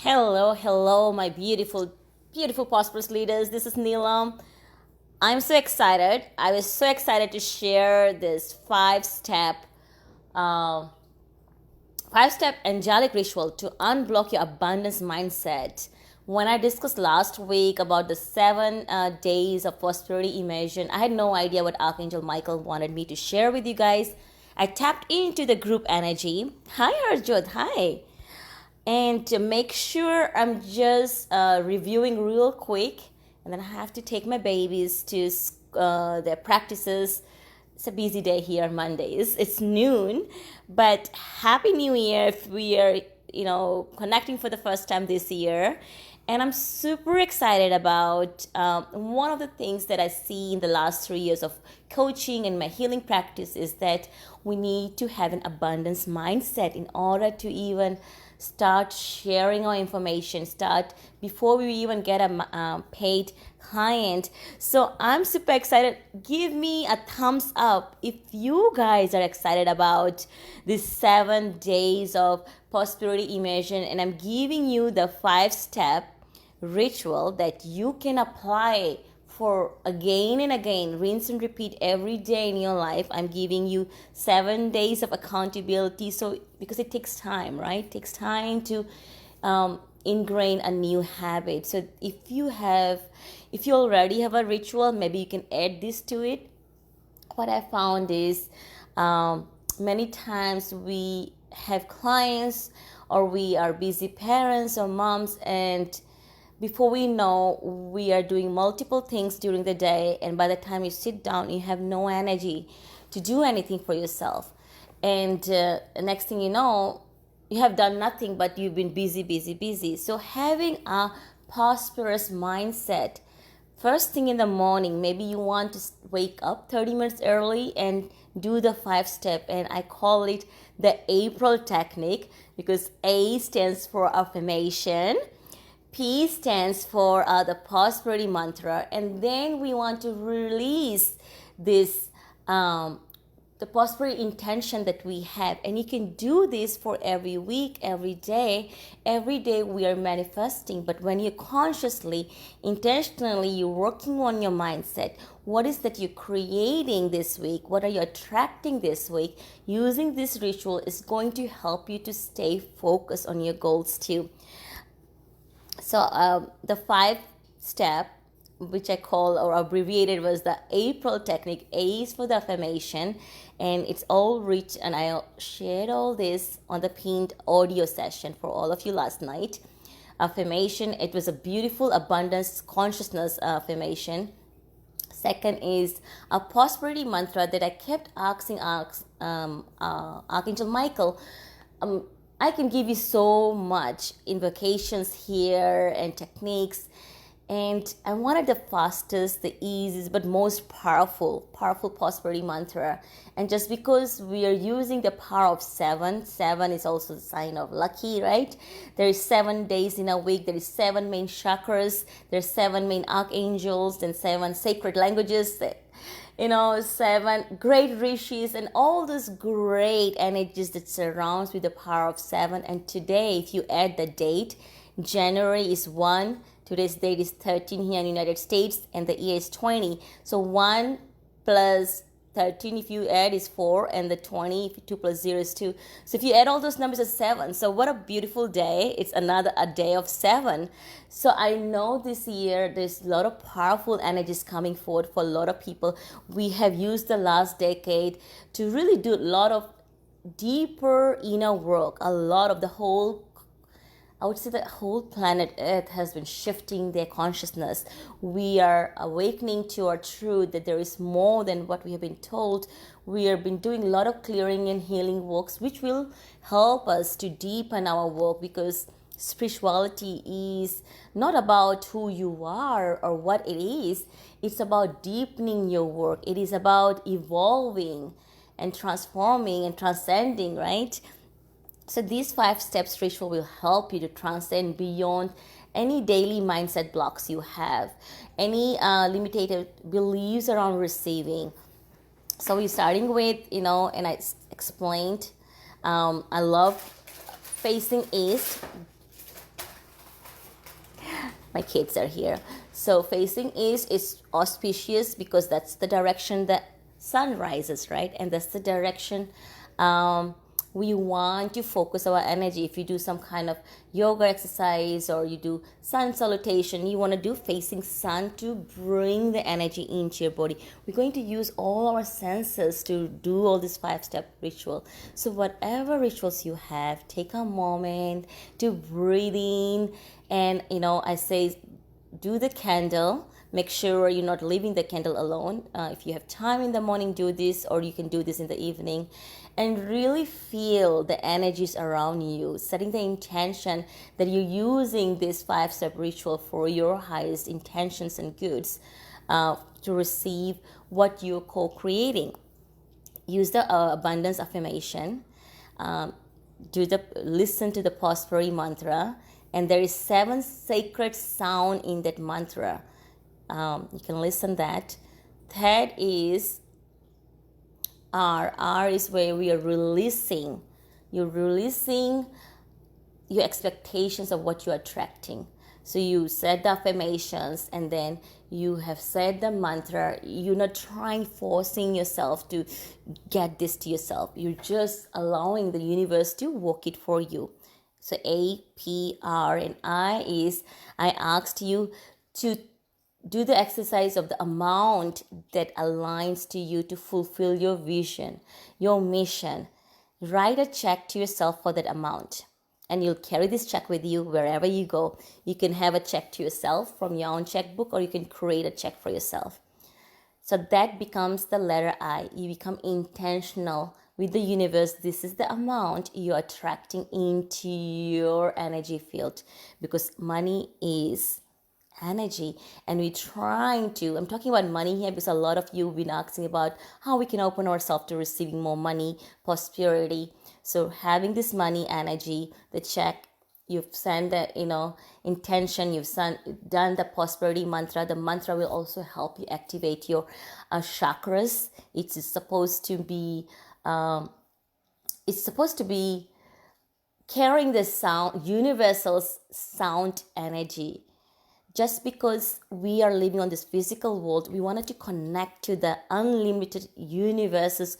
Hello, hello, my beautiful, beautiful, prosperous leaders. This is Neelam. I'm so excited. I was so excited to share this uh, five-step angelic ritual to unblock your abundance mindset. When I discussed last week about the 7 days of prosperity immersion, I had no idea what Archangel Michael wanted me to share with you guys. I tapped into the group energy. Hi, Arjun. Hi. And to make sure I'm just reviewing real quick, and then I have to take my babies to their practices. It's a busy day here on Mondays. It's noon, but Happy New Year if we are, connecting for the first time this year. And I'm super excited about one of the things that I see in the last 3 years of coaching and my healing practice is that we need to have an abundance mindset in order to even start sharing our information, start before we even get a paid client. So I'm super excited. Give me a thumbs up if you guys are excited about these 7 days of prosperity immersion, and I'm giving you the 5-step ritual that you can apply for again and again, rinse and repeat every day in your life. I'm giving you 7 days of accountability. So because it takes time, right? It takes time to ingrain a new habit. So if you already have a ritual, maybe you can add this to it. What I found is many times we have clients or we are busy parents or moms, and before we know, we are doing multiple things during the day, and by the time you sit down, you have no energy to do anything for yourself. And next thing you know, you have done nothing, but you've been busy, busy, busy. So having a prosperous mindset, first thing in the morning, maybe you want to wake up 30 minutes early and do the 5-step, and I call it the April technique because A stands for affirmation, P stands for the prosperity mantra, and then we want to release this the prosperity intention that we have. And you can do this for every week, every day. Every day we are manifesting, but when you're consciously, intentionally, you're working on your mindset. What is that you're creating this week? What are you attracting this week? Using this ritual is going to help you to stay focused on your goals too. So the 5-step, which I call or abbreviated, was the April technique. A is for the affirmation, and it's all rich. And I shared all this on the pinned audio session for all of you last night. Affirmation, it was a beautiful abundance consciousness affirmation. Second is a prosperity mantra that I kept asking Archangel Michael. I can give you so much invocations here and techniques, and I wanted the fastest, the easiest, but most powerful prosperity mantra. And just because we are using the power of 7 is also the sign of lucky, right? There is 7 days in a week. There is 7 main chakras. There's 7 main archangels, then 7 sacred languages. 7 great rishis, and all this great energies that surrounds with the power of 7. And today, if you add the date, January is 1, today's date is 13 here in the United States, and the year is 20. So 1 plus 13, if you add, is 4, and the 20, if 2 plus 0 is 2. So if you add all those numbers, it's 7. So what a beautiful day. It's a day of 7. So I know this year there's a lot of powerful energies coming forward for a lot of people. We have used the last decade to really do a lot of deeper inner work. I would say the whole planet Earth has been shifting their consciousness. We are awakening to our truth that there is more than what we have been told. We have been doing a lot of clearing and healing works, which will help us to deepen our work, because spirituality is not about who you are or what it is. It's about deepening your work. It is about evolving and transforming and transcending, right? So these 5 steps ritual will help you to transcend beyond any daily mindset blocks you have, any limited beliefs around receiving. So we're starting with, and I explained, I love facing east. My kids are here. So facing east is auspicious because that's the direction the sun rises, right? And that's the direction we want to focus our energy. If you do some kind of yoga exercise or you do sun salutation, you want to do facing sun to bring the energy into your body. We're going to use all our senses to do all this 5-step ritual. So whatever rituals you have, take a moment to breathe in. And I say do the candle. Make sure you're not leaving the candle alone. If you have time in the morning, do this, or you can do this in the evening, and really feel the energies around you, setting the intention that you're using this 5-step ritual for your highest intentions and goods, to receive what you're co-creating. Use the abundance affirmation. Listen to the prosperity mantra, and there is 7 sacred sound in that mantra. You can listen that. Third is R. R is where we are releasing. You're releasing your expectations of what you're attracting. So you said the affirmations, and then you have said the mantra. You're not trying, forcing yourself to get this to yourself. You're just allowing the universe to work it for you. So A, P, R, and I is, I asked you to do the exercise of the amount that aligns to you to fulfill your vision, your mission. Write a check to yourself for that amount, and you'll carry this check with you wherever you go. You can have a check to yourself from your own checkbook, or you can create a check for yourself. So that becomes the letter I. You become intentional with the universe. This is the amount you're attracting into your energy field, because money is energy. And we're trying to, I'm talking about money here because a lot of you have been asking about how we can open ourselves to receiving more money, prosperity. So having this money energy, the check, you've sent the intention, you've done the prosperity mantra. The mantra will also help you activate your chakras. It's supposed to be carrying the sound, universal sound energy. Just because we are living on this physical world, we wanted to connect to the unlimited universe's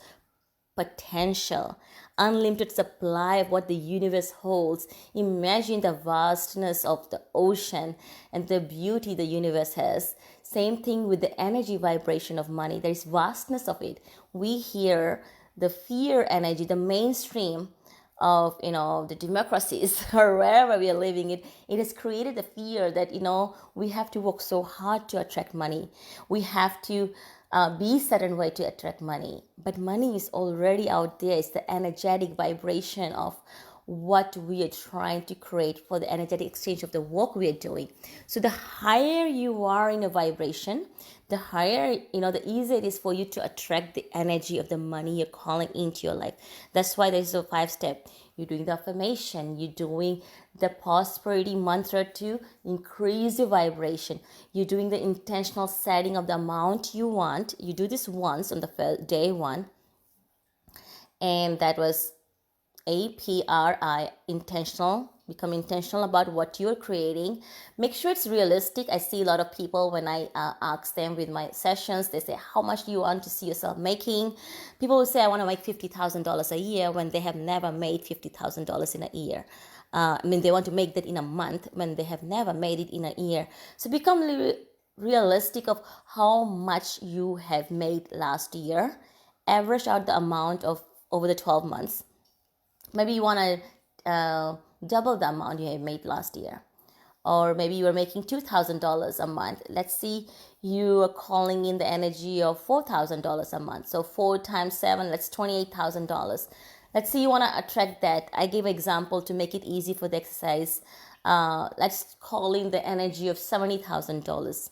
potential, unlimited supply of what the universe holds. Imagine the vastness of the ocean and the beauty the universe has. Same thing with the energy vibration of money. There is vastness of it. We hear the fear energy, the mainstream of the democracies or wherever we are living, it has created the fear that we have to work so hard to attract money. We have to be certain way to attract money. But money is already out there. It's the energetic vibration of what we are trying to create for the energetic exchange of the work we are doing. So the higher you are in a vibration, the higher, the easier it is for you to attract the energy of the money you're calling into your life. That's why there's a 5-step. You're doing the affirmation, you're doing the prosperity mantra to increase your vibration. You're doing the intentional setting of the amount you want. You do this once on the day 1. And that was APRI, intentional. Become intentional about what you're creating. Make sure it's realistic. I see a lot of people when I ask them with my sessions, they say, how much do you want to see yourself making? People will say, I want to make $50,000 a year when they have never made $50,000 in a year. They want to make that in a month when they have never made it in a year. So become realistic of how much you have made last year. Average out the amount of over the 12 months. Maybe you want to double the amount you have made last year. Or maybe you are making $2,000 a month. Let's see, you are calling in the energy of $4,000 a month. So 4 times 7, that's $28,000. Let's say you want to attract that. I gave an example to make it easy for the exercise. Let's call in the energy of $70,000.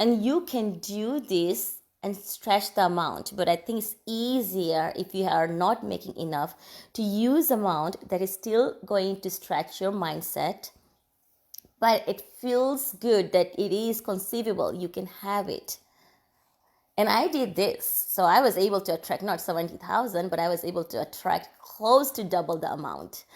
And you can do this and stretch the amount, but I think it's easier if you are not making enough to use amount that is still going to stretch your mindset, but it feels good that it is conceivable, you can have it. And I did this, so I was able to attract not 70,000, but I was able to attract close to double the amount.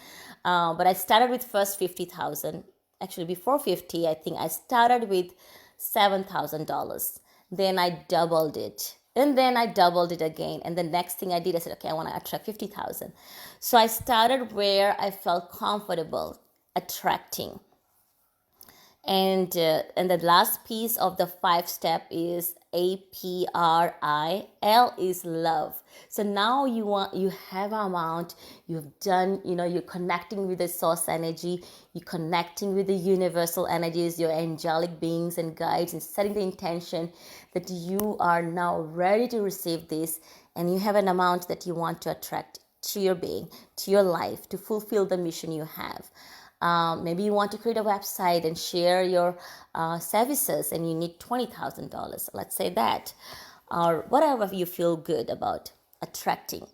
But I started with first 50,000. actually before 50, I think I started with $7,000. Then I doubled it. And then I doubled it again. And the next thing I did, I said, okay, I want to attract 50,000. So I started where I felt comfortable attracting. And the last piece of the 5 step is APRIL is love. So now you have an amount, you've done, you're connecting with the source energy, you're connecting with the universal energies, your angelic beings and guides, and setting the intention that you are now ready to receive this, and you have an amount that you want to attract to your being, to your life, to fulfill the mission you have. Maybe you want to create a website and share your services, and you need $20,000, let's say that, or whatever you feel good about attracting.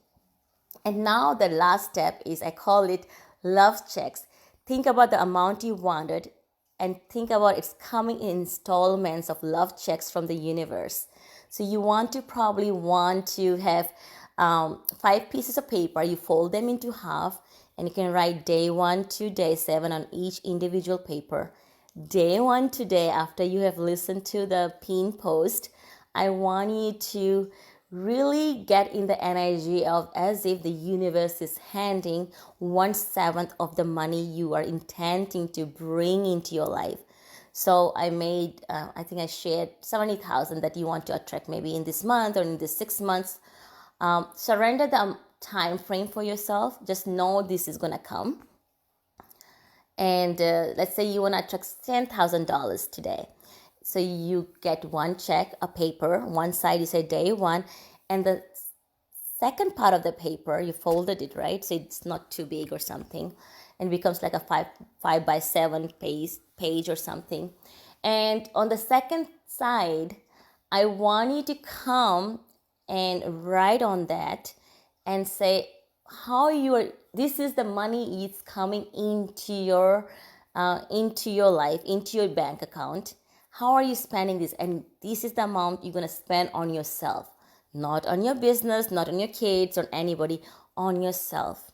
And now the last step is, I call it love checks. Think about the amount you wanted and think about it's coming in installments of love checks from the universe. So you probably want to have 5 pieces of paper. You fold them into half, and you can write day 1 to day 7 on each individual paper. Day 1 today, after you have listened to the pin post, I want you to really get in the energy of as if the universe is handing 1/7 of the money you are intending to bring into your life. So I think I shared 70,000 that you want to attract maybe in this month or in this 6 months. Surrender the time frame for yourself. Just know this is gonna come. And let's say you want to attract $10,000 today. So you get one check, a paper. One side you say day 1, and the second part of the paper you folded it, right? So it's not too big or something, and becomes like a 5 by 7 page or something. And on the second side, I want you to come and write on that and say how this is the money is coming into your life, into your bank account. How are you spending this? And this is the amount you're going to spend on yourself, not on your business, not on your kids or anybody, on yourself.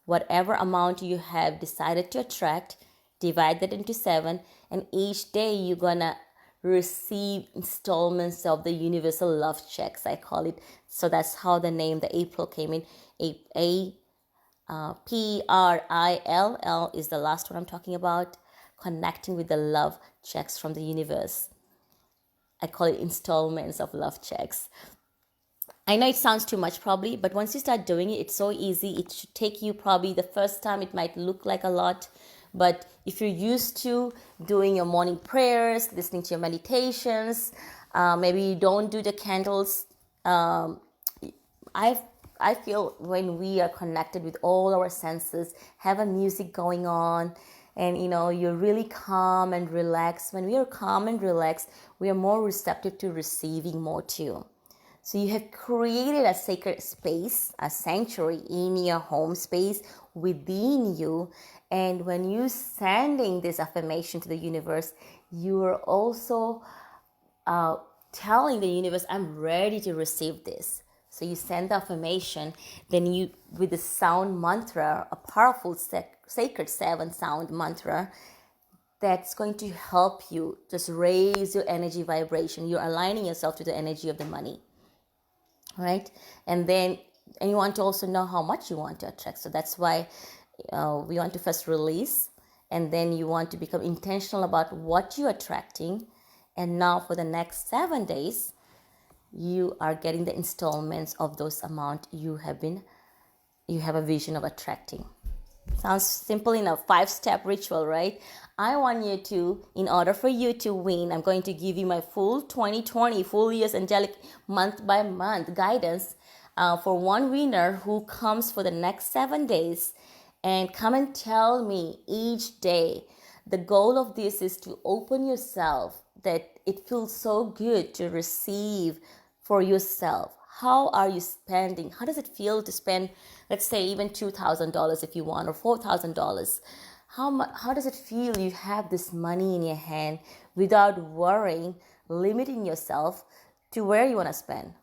Whatever amount you have decided to attract, divide that into 7, and each day you're going to receive installments of the universal love checks, I call it. So that's how the name, the April, came in. PRILL is the last one I'm talking about, connecting with the love checks from the universe. I call it installments of love checks. I know it sounds too much probably, but once you start doing it, it's so easy. It should take you probably the first time, it might look like a lot. But if you're used to doing your morning prayers, listening to your meditations, maybe you don't do the candles. I feel when we are connected with all our senses, have a music going on, and you're really calm and relaxed. When we are calm and relaxed, we are more receptive to receiving more too. So you have created a sacred space, a sanctuary in your home space within you. And when you're sending this affirmation to the universe, you are also telling the universe, I'm ready to receive this. So you send the affirmation, then you, with the sound mantra, a powerful sacred 7 sound mantra, that's going to help you just raise your energy vibration. You're aligning yourself to the energy of the money, right? And you want to also know how much you want to attract. So that's why we want to first release, and then you want to become intentional about what you're attracting. And now for the next 7 days, you are getting the installments of those amount you have a vision of attracting. Sounds simple enough. 5-step ritual, right? I want you to, in order for you to win, I'm going to give you my full 2020 full year's angelic month by month guidance for one winner who comes for the next 7 days and come and tell me each day. The goal of this is to open yourself, that it feels so good to receive for yourself. How are you spending? How does it feel to spend, let's say, even $2,000 if you want, or $4,000? How does it feel you have this money in your hand without worrying, limiting yourself to where you want to spend?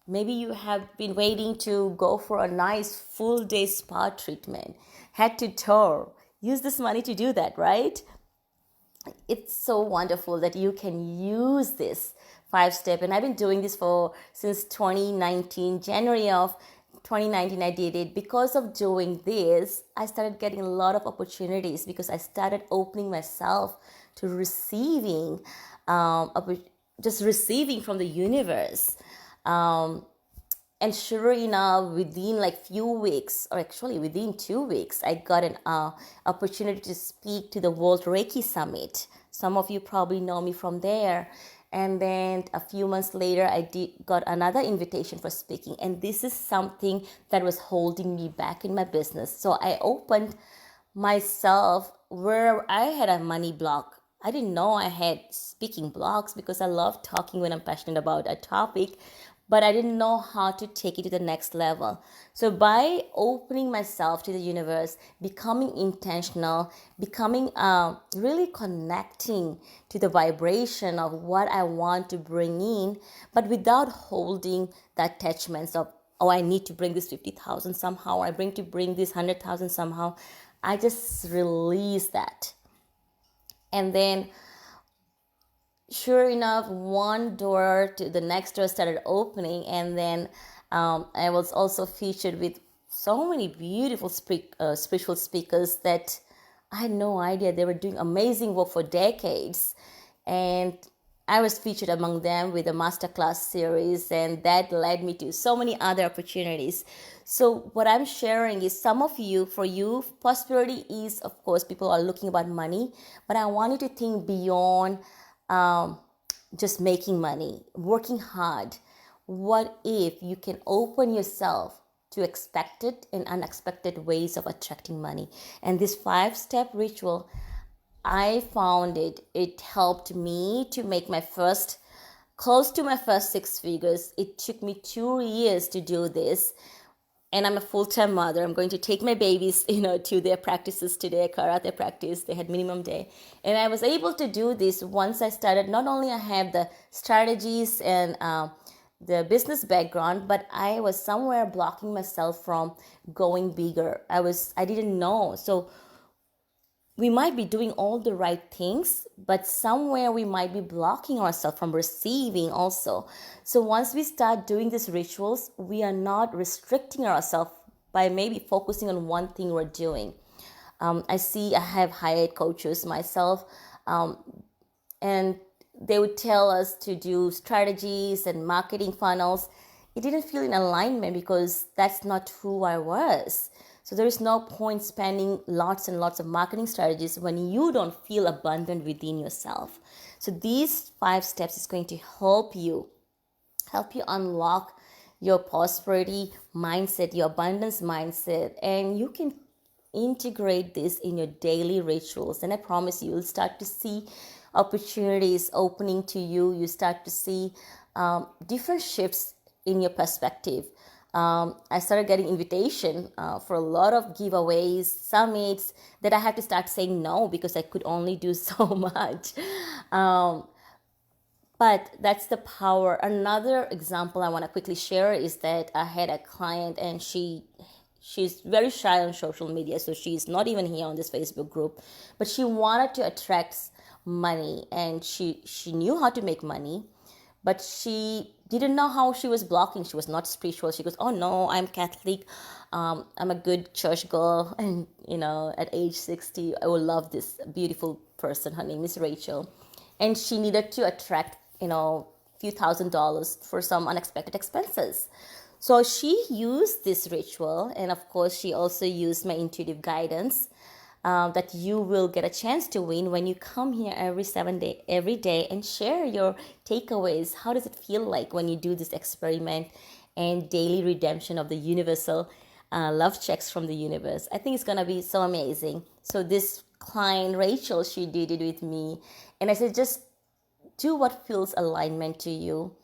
Maybe you have been waiting to go for a nice full day spa treatment, head to toe. Use this money to do that, right? it's so wonderful that you can use this 5 step. And I've been doing this for since 2019, January of 2019 I did it. Because of doing this, I started getting a lot of opportunities because I started opening myself to receiving, just receiving from the universe. And sure enough, within like few weeks, or actually within 2 weeks, I got an opportunity to speak to the World Reiki Summit. Some of you probably know me from there. And then a few months later, got another invitation for speaking. And this is something that was holding me back in my business. So I opened myself where I had a money block. I didn't know I had speaking blocks because I love talking when I'm passionate about a topic, but I didn't know how to take it to the next level. So by opening myself to the universe, becoming intentional, becoming really connecting to the vibration of what I want to bring in, but without holding the attachments of, oh, I need to bring this 50,000 somehow, I bring to bring this 100,000 somehow. I just release that. And then sure enough, one door to the next door started opening, and then I was also featured with so many beautiful spiritual speakers that I had no idea they were doing amazing work for decades. And I was featured among them with a masterclass series, and that led me to so many other opportunities. So what I'm sharing is, some of you, for you, prosperity is, of course, people are looking about money, but I want you to think beyond just making money, working hard. What if you can open yourself to expected and unexpected ways of attracting money? And this 5 step ritual, I found it helped me to make my first, close to my first 6 figures. It took me 2 years to do this. And I'm a full-time mother. I'm going to take my babies, to their practices today, karate practice. They had minimum day. And I was able to do this once I started. Not only I have the strategies and the business background, but I was somewhere blocking myself from going bigger. I didn't know. So we might be doing all the right things, but somewhere we might be blocking ourselves from receiving also. So once we start doing these rituals, we are not restricting ourselves by maybe focusing on one thing we're doing. I have hired coaches myself, and they would tell us to do strategies and marketing funnels. It didn't feel in alignment because that's not who I was. So there is no point spending lots and lots of marketing strategies when you don't feel abundant within yourself. So these 5 steps is going to help you unlock your prosperity mindset, your abundance mindset, and you can integrate this in your daily rituals. And I promise you will start to see opportunities opening to you. You start to see different shifts in your perspective. I started getting invitation for a lot of giveaways, summits that I had to start saying no because I could only do so much. But that's the power. Another example I want to quickly share is that I had a client, and she's very shy on social media, so she's not even here on this Facebook group, but she wanted to attract money, and she knew how to make money, but she didn't know how she was blocking. She was not spiritual. She goes, oh no, I'm Catholic. I'm a good church girl. And, at age 60, I will love this beautiful person. Her name is Rachel. And she needed to attract, few $1,000s for some unexpected expenses. So she used this ritual. And of course, she also used my intuitive guidance. That you will get a chance to win when you come here every day and share your takeaways. How does it feel like when you do this experiment and daily redemption of the universal love checks from the universe? I think it's going to be so amazing. So this client, Rachel, she did it with me. And I said, just do what feels alignment to you.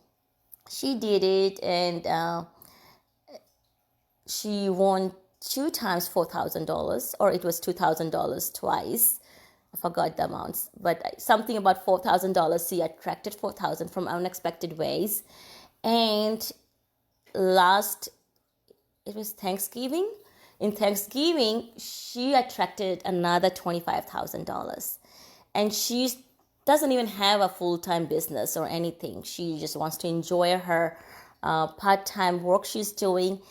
She did it, and she won 2 times $4,000, or it was $2,000 twice. I forgot the amounts, but something about $4,000. She attracted 4,000 from unexpected ways. And it was Thanksgiving. In Thanksgiving, she attracted another $25,000. and she doesn't even have a full-time business or anything. She just wants to enjoy her part-time work she's doing.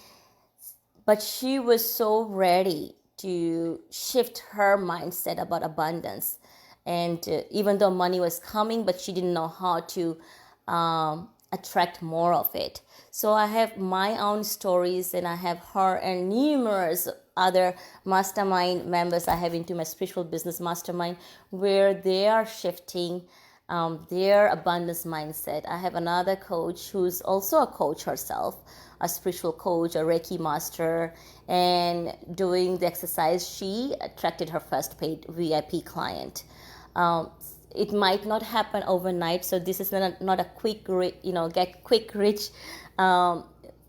But she was so ready to shift her mindset about abundance. And even though money was coming, but she didn't know how to attract more of it. So I have my own stories, and I have her and numerous other mastermind members I have into my spiritual business mastermind, where they are shifting their abundance mindset. I have another coach who's also a coach herself, a spiritual coach, a Reiki master, and doing the exercise, she attracted her first paid VIP client. It might not happen overnight, so this is not a quick, get quick rich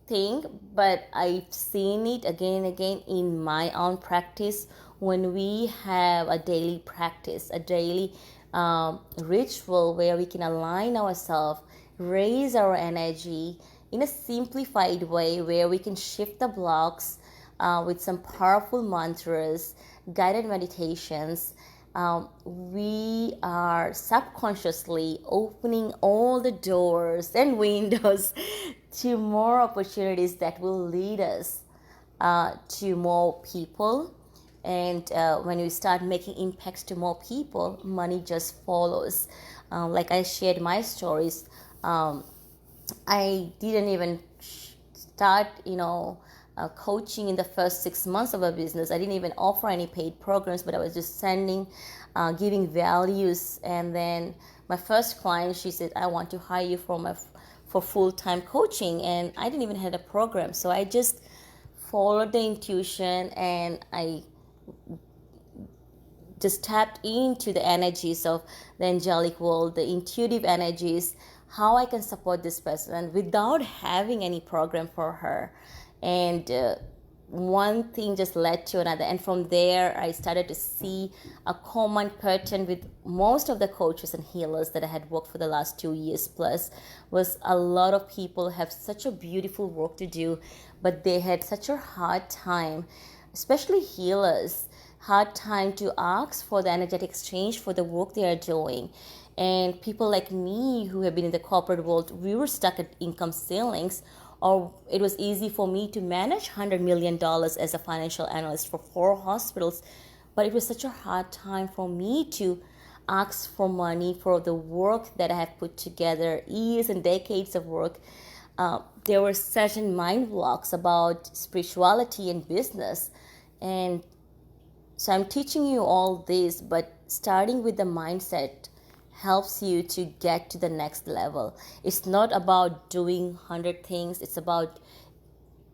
thing, but I've seen it again and again in my own practice. When we have a daily practice, a daily ritual where we can align ourselves, raise our energy in a simplified way, where we can shift the blocks with some powerful mantras, guided meditations. We are subconsciously opening all the doors and windows to more opportunities that will lead us to more people. And when we start making impacts to more people, money just follows. Like I shared my stories, I didn't even start, coaching in the first 6 months of a business. I didn't even offer any paid programs, but I was just sending, giving values. And then my first client, she said, I want to hire you for full-time coaching. And I didn't even have a program. So I just followed the intuition, and I just tapped into the energies of the angelic world, the intuitive energies, how I can support this person without having any program for her. And one thing just led to another. And from there, I started to see a common pattern with most of the coaches and healers that I had worked for the last 2 years plus, was a lot of people have such a beautiful work to do, but they had such a hard time, especially healers, hard time to ask for the energetic exchange for the work they are doing. And people like me who have been in the corporate world, we were stuck at income ceilings, or it was easy for me to manage $100 million as a financial analyst for 4 hospitals, but it was such a hard time for me to ask for money for the work that I have put together, years and decades of work. There were certain mind blocks about spirituality and business. And so I'm teaching you all this, but starting with the mindset helps you to get to the next level. It's not about doing 100 things. It's about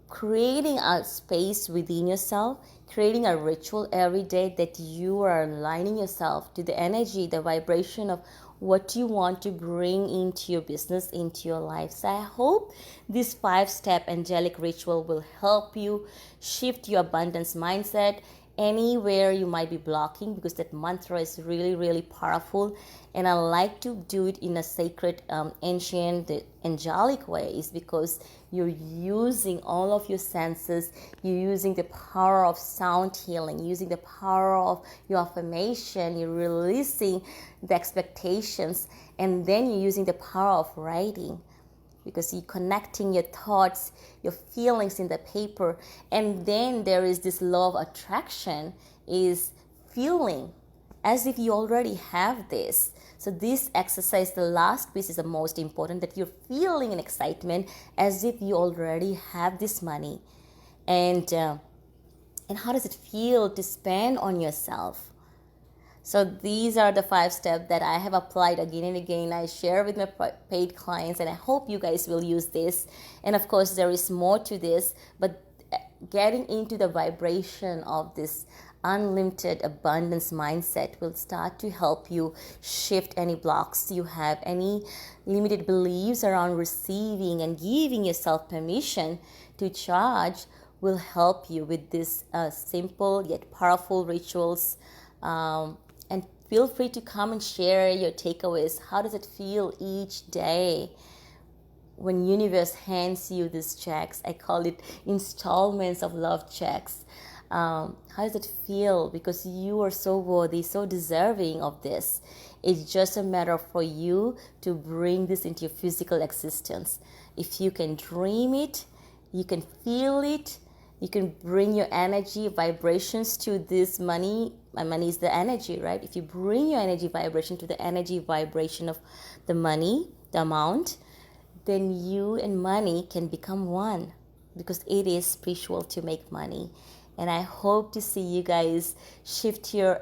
creating a space within yourself, creating a ritual every day that you are aligning yourself to the energy, the vibration of what you want to bring into your business, into your life. So I hope this 5-step angelic ritual will help you shift your abundance mindset anywhere you might be blocking, because that mantra is really, really powerful. And I like to do it in a sacred, ancient, angelic ways, because you're using all of your senses. You're using the power of sound healing, using the power of your affirmation. You're releasing the expectations, and then you're using the power of writing, because you're connecting your thoughts, your feelings in the paper. And then there is this law of attraction, is feeling as if you already have this. So this exercise, the last piece, is the most important, that you're feeling an excitement as if you already have this money. And how does it feel to spend on yourself? So these are the 5 steps that I have applied again and again. I share with my paid clients, and I hope you guys will use this. And of course, there is more to this, but getting into the vibration of this unlimited abundance mindset will start to help you shift any blocks you have, any limited beliefs around receiving and giving yourself permission to charge. Will help you with this simple yet powerful rituals. And feel free to come and share your takeaways. How does it feel each day when universe hands you these checks? I call it installments of love checks. How does it feel? Because you are so worthy, so deserving of this. It's just a matter for you to bring this into your physical existence. If you can dream it, you can feel it, you can bring your energy vibrations to this money. My money is the energy, right? If you bring your energy vibration to the energy vibration of the money, the amount, then you and money can become one, because it is spiritual to make money. And I hope to see you guys shift your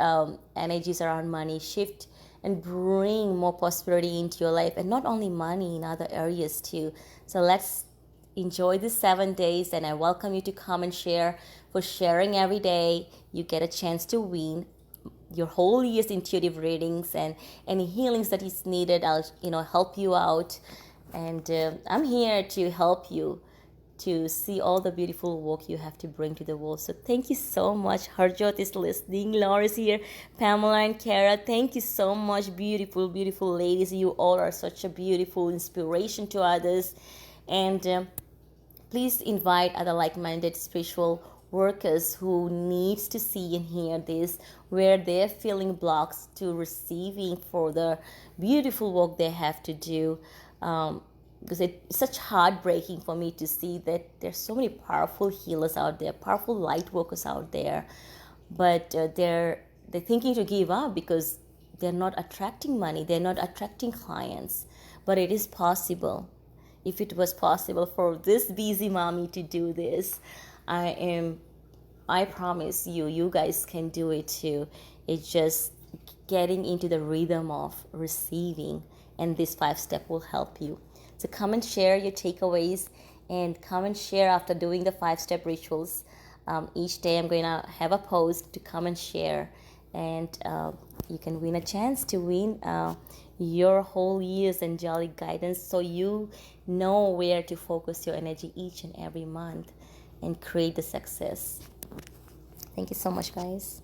energies around money, shift and bring more prosperity into your life, and not only money, in other areas too. So let's enjoy the 7 days, and I welcome you to come and share. For sharing every day, you get a chance to win your whole year's intuitive readings, and any healings that is needed, I'll help you out. And I'm here to help you to see all the beautiful work you have to bring to the world. So thank you so much. Harjot is listening, Laura's here, Pamela and Kara, thank you so much. Beautiful, beautiful ladies, you all are such a beautiful inspiration to others. And please invite other like-minded spiritual workers who needs to see and hear this, where they're feeling blocks to receiving for the beautiful work they have to do. Because it's such heartbreaking for me to see that there's so many powerful healers out there, powerful light workers out there, but they're thinking to give up because they're not attracting money, they're not attracting clients. But it is possible. If it was possible for this busy mommy to do this, I promise you guys can do it too. It's just getting into the rhythm of receiving, and this 5-step will help you. So come and share your takeaways, and come and share after doing the 5-step rituals. Each day I'm going to have a post to come and share, and you can win a chance to win your whole year's angelic guidance, so you know where to focus your energy each and every month and create the success. Thank you so much, guys.